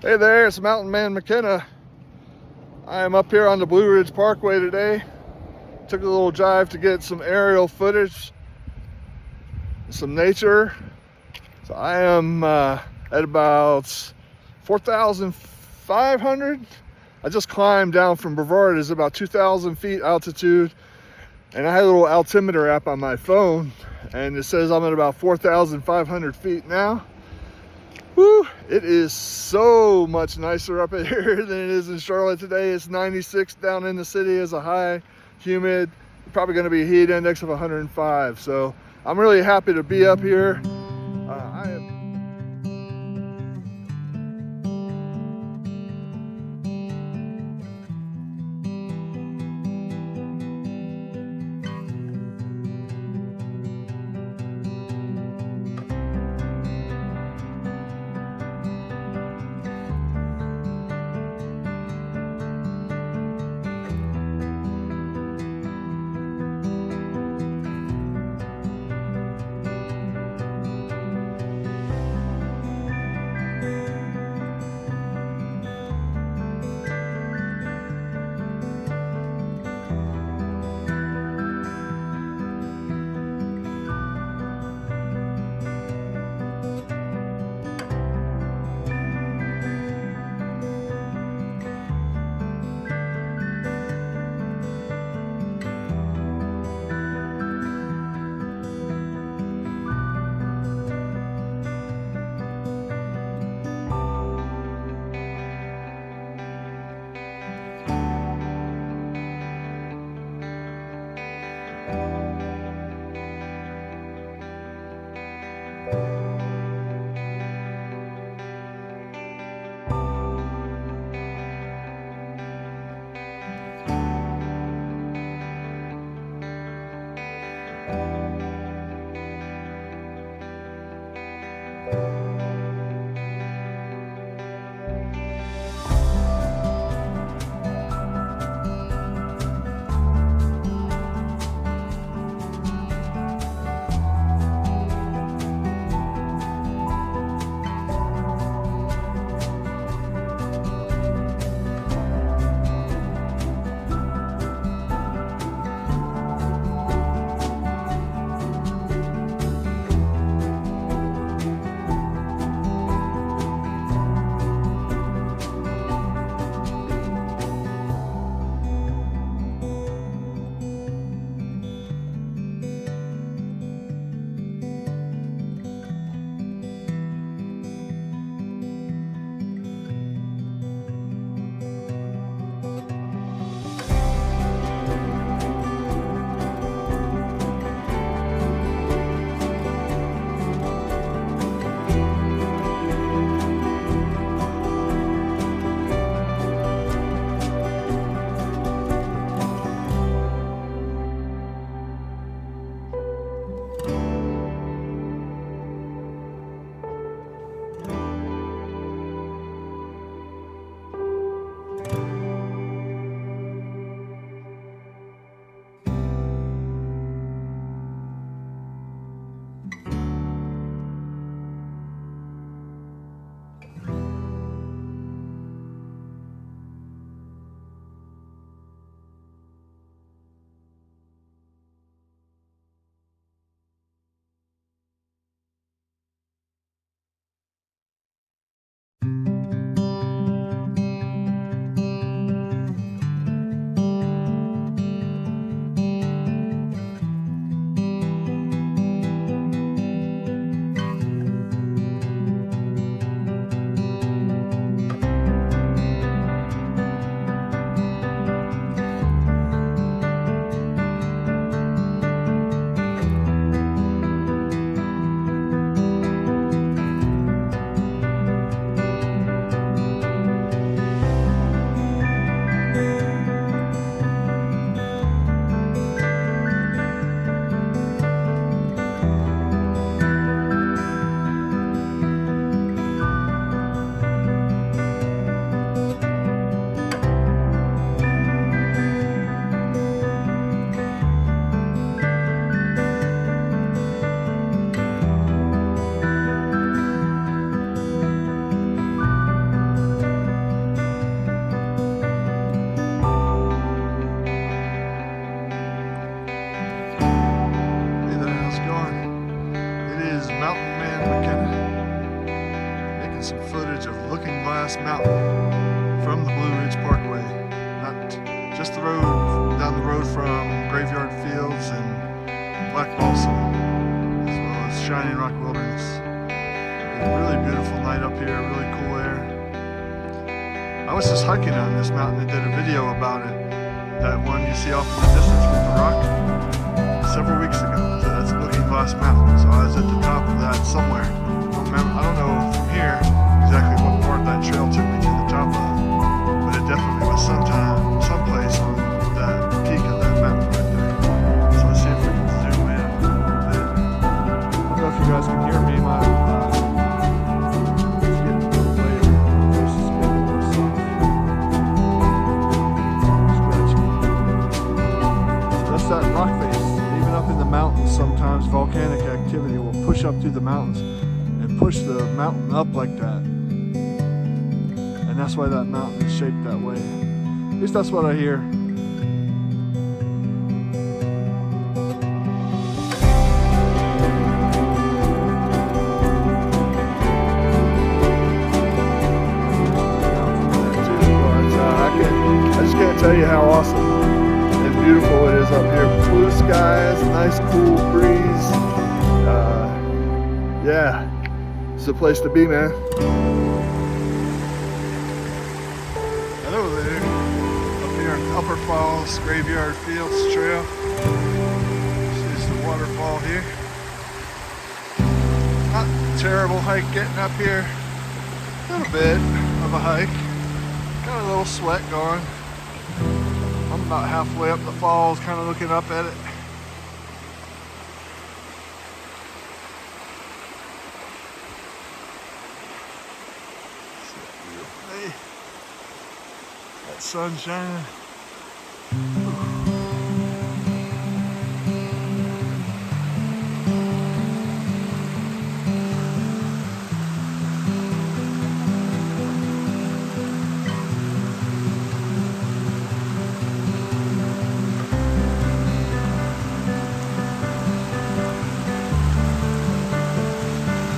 Hey there, it's Mountain Man McKenna. I am up here on the Blue Ridge Parkway today. Took a little drive to get some aerial footage, some nature. So I am at about 4,500. I just climbed down from Brevard. It's about 2,000 feet altitude. And I had a little altimeter app on my phone, and it says I'm at about 4,500 feet now. Woo, it is so much nicer up here than it is in Charlotte today. It's 96 down in the city as a high, humid, probably going to be a heat index of 105. So I'm really happy to be up here. I am taking some footage of Looking Glass Mountain from the Blue Ridge Parkway. Not just the road, down the road from Graveyard Fields and Black Balsam, as well as Shining Rock Wilderness. A really beautiful night up here, really cool air. I was just hiking on this mountain and did a video about it. That one you see off in the distance from the rock several weeks ago. So that's Looking Glass Mountain. So I was at the top of that somewhere. I don't know from here exactly what part that trail took me to the top of, but it definitely was someplace on that peak of that mountain right there. So let's see if we can zoom in a little bit. I don't know if you guys can hear me. My it's getting a little later. This is getting a little soft. Scratchy. So that's that rock face. Even up in the mountains, sometimes volcanic activity will push up through the mountains and push the mountain up like that. And that's why that mountain is shaped that way. At least that's what I hear. I just can't tell you how awesome and beautiful it is up here. Blue skies, nice cool breeze. Yeah, it's a place to be, man. Hello there. Up here in Upper Falls Graveyard Fields Trail. This is the waterfall here. Not a terrible hike getting up here. A little bit of a hike. Got a little sweat going. I'm about halfway up the falls, kind of looking up at it. That sun shining.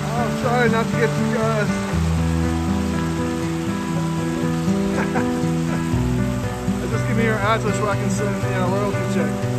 I'm trying not to get you guys. Just give me your address where I can send a royalty check.